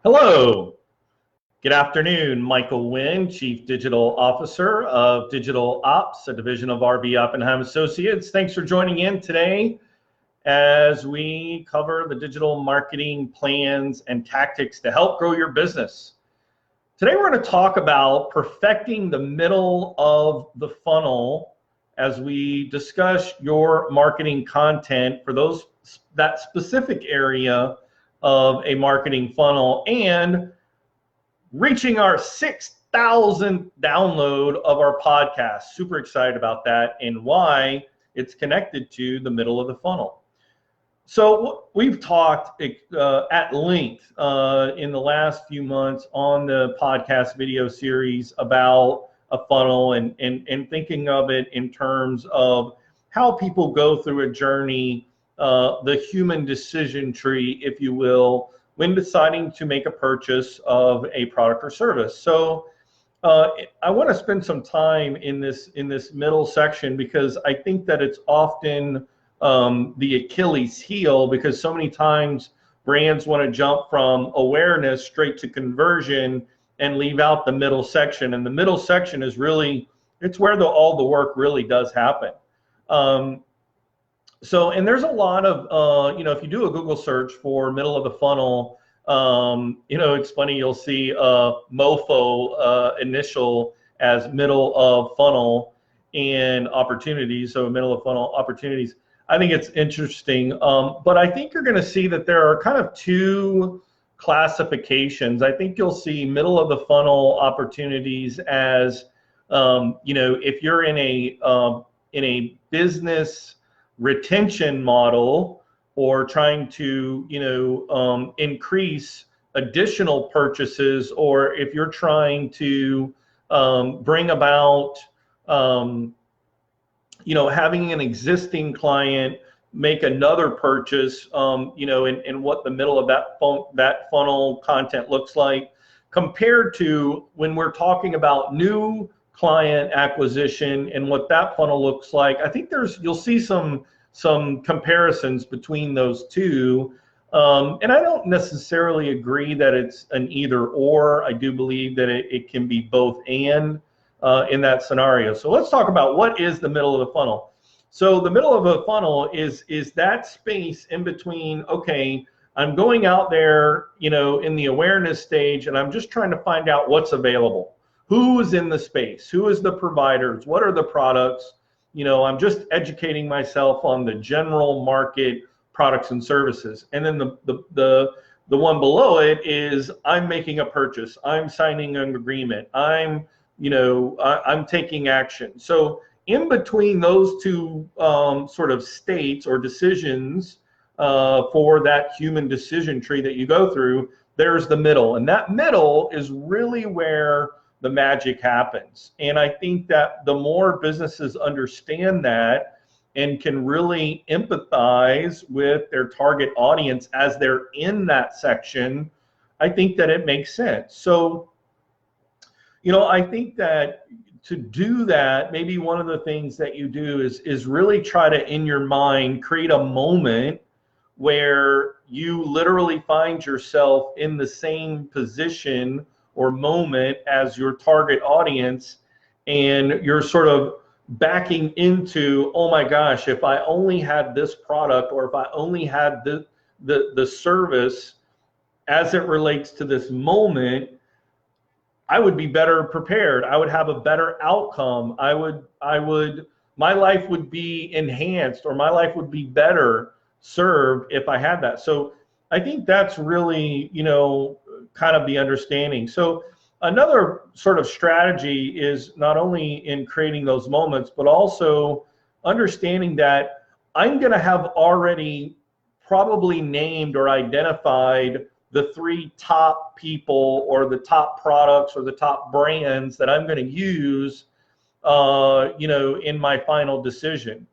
Hello, good afternoon. Michael Wynn, Chief Digital Officer of Digital Ops, a division of RB Oppenheim Associates. Thanks for joining in today as we cover the digital marketing plans and tactics to help grow your business. Today we're going to talk about perfecting the middle of the funnel as we discuss your marketing content for that specific area of a marketing funnel and reaching our 6,000th download of our podcast. Super excited about that and why it's connected to the middle of the funnel. So we've talked at length in the last few months on the podcast video series about a funnel and thinking of it in terms of how people go through a journey, the human decision tree, if you will, when deciding to make a purchase of a product or service. So I want to spend some time in this middle section because I think that it's often the Achilles heel, because so many times brands want to jump from awareness straight to conversion and leave out the middle section. And the middle section is really, it's where all the work really does happen. And there's a lot of, if you do a Google search for middle of the funnel, it's funny, you'll see MOFO initial as middle of funnel and opportunities, so middle of funnel opportunities. I think it's interesting, but I think you're going to see that there are kind of two classifications. I think you'll see middle of the funnel opportunities as, if you're in a business retention model or trying to increase additional purchases, or if you're trying to bring about having an existing client make another purchase, and what the middle of that funnel content looks like compared to when we're talking about new client acquisition and what that funnel looks like. I think you'll see some comparisons between those two. And I don't necessarily agree that it's an either or. I do believe that it can be both and in that scenario. So let's talk about what is the middle of the funnel. So the middle of a funnel is that space in between, okay, I'm going out there, in the awareness stage, and I'm just trying to find out what's available. Who's in the space? Who is the providers? What are the products? I'm just educating myself on the general market products and services. And then the one below it is I'm making a purchase. I'm signing an agreement. I'm taking action. So in between those two sort of states or decisions for that human decision tree that you go through, there's the middle. And that middle is really where the magic happens. And I think that the more businesses understand that and can really empathize with their target audience as they're in that section, I think that it makes sense. So, I think that to do that, maybe one of the things that you do is really try to, in your mind, create a moment where you literally find yourself in the same position or moment as your target audience, and you're sort of backing into, oh my gosh, if I only had this product, or if I only had the service as it relates to this moment, I would be better prepared. I would have a better outcome. My life would be enhanced, or my life would be better served if I had that. So I think that's really, kind of the understanding. So another sort of strategy is not only in creating those moments, but also understanding that I'm going to have already probably named or identified the 3 top people or the top products or the top brands that I'm going to use, in my final decision.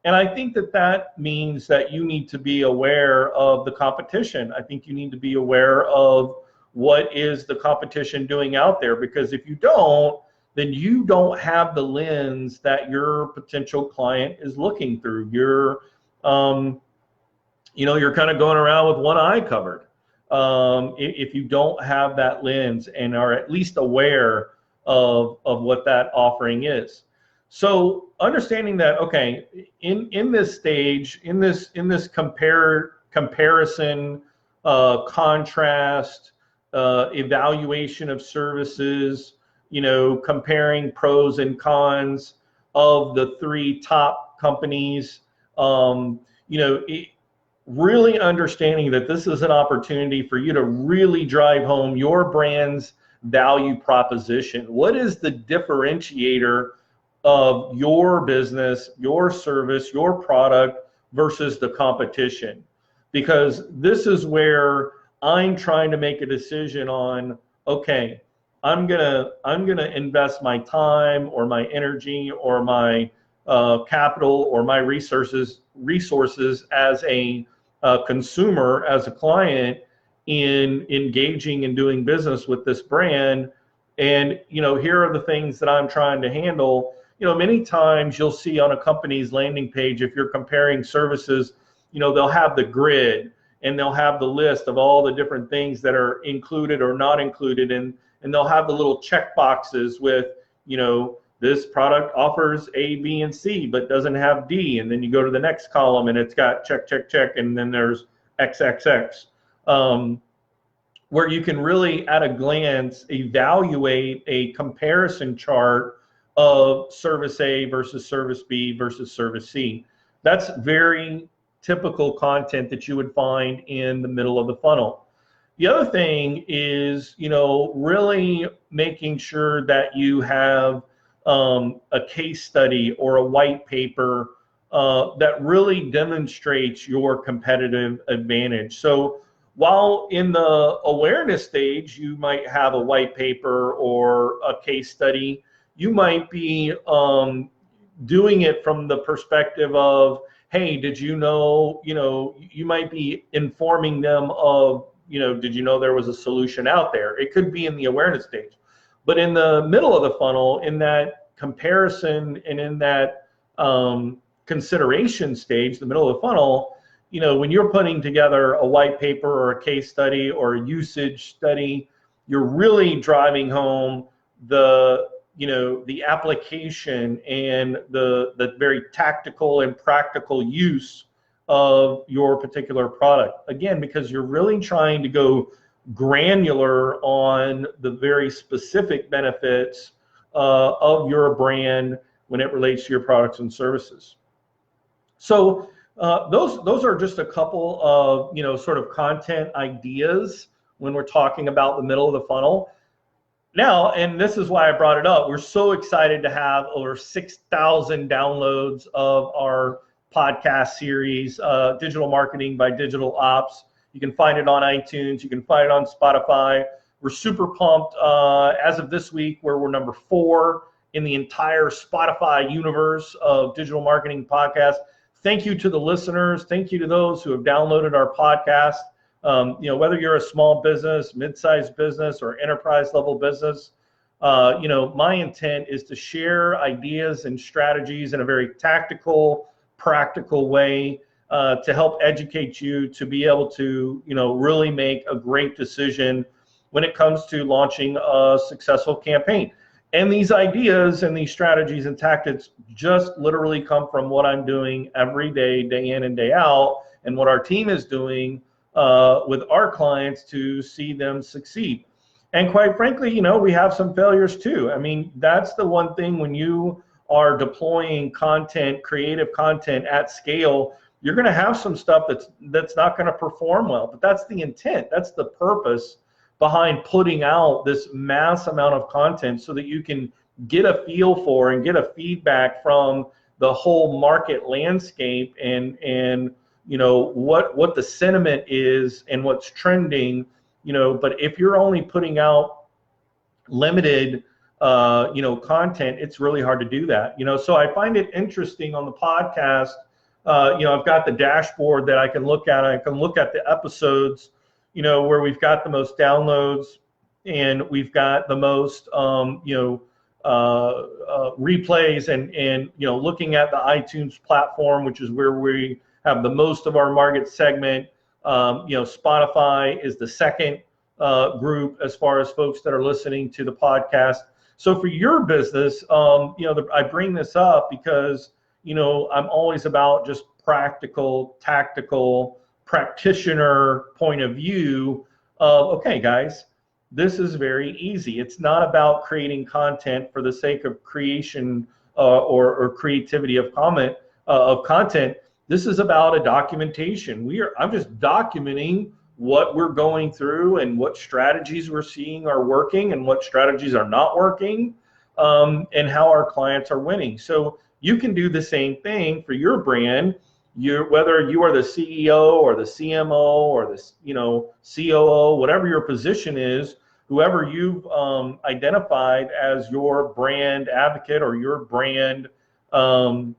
And I think that means that you need to be aware of the competition. I think you need to be aware of what is the competition doing out there, because if you don't, then you don't have the lens that your potential client is looking through. You're kind of going around with one eye covered. if you don't have that lens and are at least aware of what that offering is. So understanding that, okay, in this stage, in this comparison, contrast, evaluation of services, comparing pros and cons of the 3 top companies, really understanding that this is an opportunity for you to really drive home your brand's value proposition. What is the differentiator of your business, your service, your product versus the competition? Because this is where I'm trying to make a decision on, okay, I'm gonna invest my time or my energy or my capital or my resources as a consumer, as a client, in engaging and doing business with this brand. And here are the things that I'm trying to handle. Many times you'll see on a company's landing page, if you're comparing services, they'll have the grid and they'll have the list of all the different things that are included or not included, and they'll have the little check boxes with, this product offers A, B, and C, but doesn't have D. And then you go to the next column and it's got check, check, check, and then there's XXX, where you can really, at a glance, evaluate a comparison chart of service A versus service B versus service C. That's very typical content that you would find in the middle of the funnel. The other thing is, really making sure that you have a case study or a white paper that really demonstrates your competitive advantage. So while in the awareness stage, you might have a white paper or a case study, you might be doing it from the perspective of, hey, did you know, you might be informing them of, did you know there was a solution out there? It could be in the awareness stage. But in the middle of the funnel, in that comparison and in that consideration stage, the middle of the funnel, when you're putting together a white paper or a case study or a usage study, you're really driving home the application and the very tactical and practical use of your particular product. Again, because you're really trying to go granular on the very specific benefits of your brand when it relates to your products and services. So those are just a couple of sort of content ideas when we're talking about the middle of the funnel. Now, and this is why I brought it up, we're so excited to have over 6,000 downloads of our podcast series, Digital Marketing by Digital Ops. You can find it on iTunes. You can find it on Spotify. We're super pumped. As of this week, we're number 4 in the entire Spotify universe of digital marketing podcasts. Thank you to the listeners. Thank you to those who have downloaded our podcast. Whether you're a small business, mid-sized business, or enterprise level business, my intent is to share ideas and strategies in a very tactical, practical way to help educate you to be able to, really make a great decision when it comes to launching a successful campaign. And these ideas and these strategies and tactics just literally come from what I'm doing every day, day in and day out, and what our team is doing with our clients to see them succeed. And quite frankly, we have some failures too. I mean, that's the one thing when you are deploying content, creative content at scale, you're going to have some stuff that's not going to perform well. But that's the intent. That's the purpose behind putting out this mass amount of content, so that you can get a feel for and get a feedback from the whole market landscape and what the sentiment is and what's trending. But if you're only putting out limited content, it's really hard to do that. So I find it interesting on the podcast. I've got the dashboard that I can look at. I can look at the episodes, where we've got the most downloads and we've got the most, replays and looking at the iTunes platform, which is where we have the most of our market segment. Spotify is the second group as far as folks that are listening to the podcast. So for your business, I bring this up because, I'm always about just practical, tactical, practitioner point of view of, okay, guys, this is very easy. It's not about creating content for the sake of creation or creativity of content. This is about a documentation. I'm just documenting what we're going through and what strategies we're seeing are working and what strategies are not working, and how our clients are winning. So you can do the same thing for your brand. Whether you are the CEO or the CMO or the COO, whatever your position is, whoever you've identified as your brand advocate or your brand, the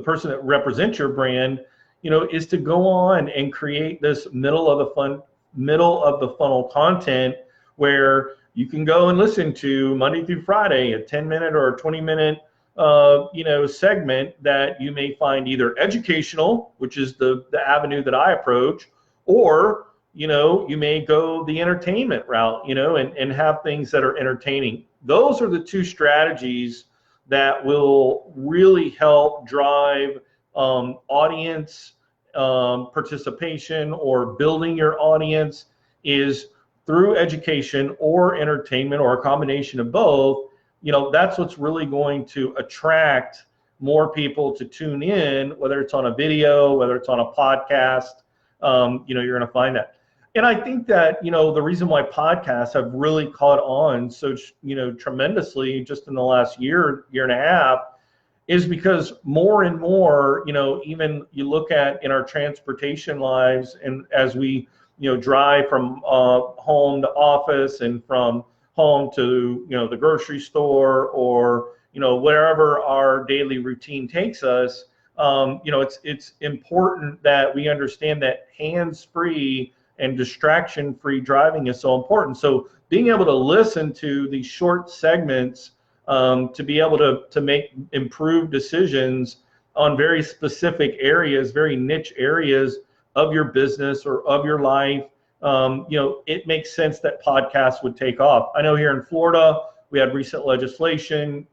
person that represents your brand, is to go on and create this middle of the funnel content where you can go and listen to Monday through Friday, a 10-minute or a 20-minute segment that you may find either educational, which is the avenue that I approach, or you may go the entertainment route, and have things that are entertaining. Those are the two strategies that will really help drive audience participation or building your audience, is through education or entertainment or a combination of both. That's what's really going to attract more people to tune in, whether it's on a video, whether it's on a podcast. You're going to find that. And I think that, the reason why podcasts have really caught on so, tremendously just in the last year and a half is because more and more, even you look at in our transportation lives, and as we, drive from home to office and from home to, the grocery store or, wherever our daily routine takes us, it's important that we understand that hands-free and distraction-free driving is so important. So being able to listen to these short segments to be able to make improved decisions on very specific areas, very niche areas of your business or of your life, it makes sense that podcasts would take off. I know here in Florida, we had recent legislation,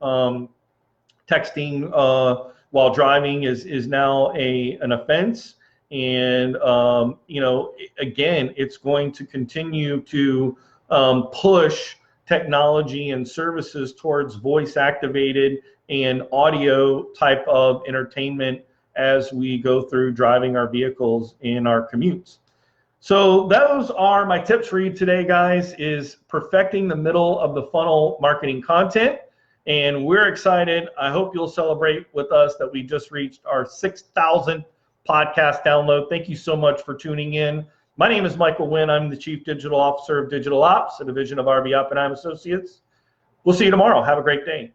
texting while driving is now an offense. And, again, it's going to continue to push technology and services towards voice activated and audio type of entertainment as we go through driving our vehicles in our commutes. So those are my tips for you today, guys, is perfecting the middle of the funnel marketing content. And we're excited. I hope you'll celebrate with us that we just reached our 6,000th podcast download. Thank you so much for tuning in. My name is Michael Wynn. I'm the Chief Digital Officer of Digital Ops, a division of RB Oppenheim Associates. We'll see you tomorrow. Have a great day.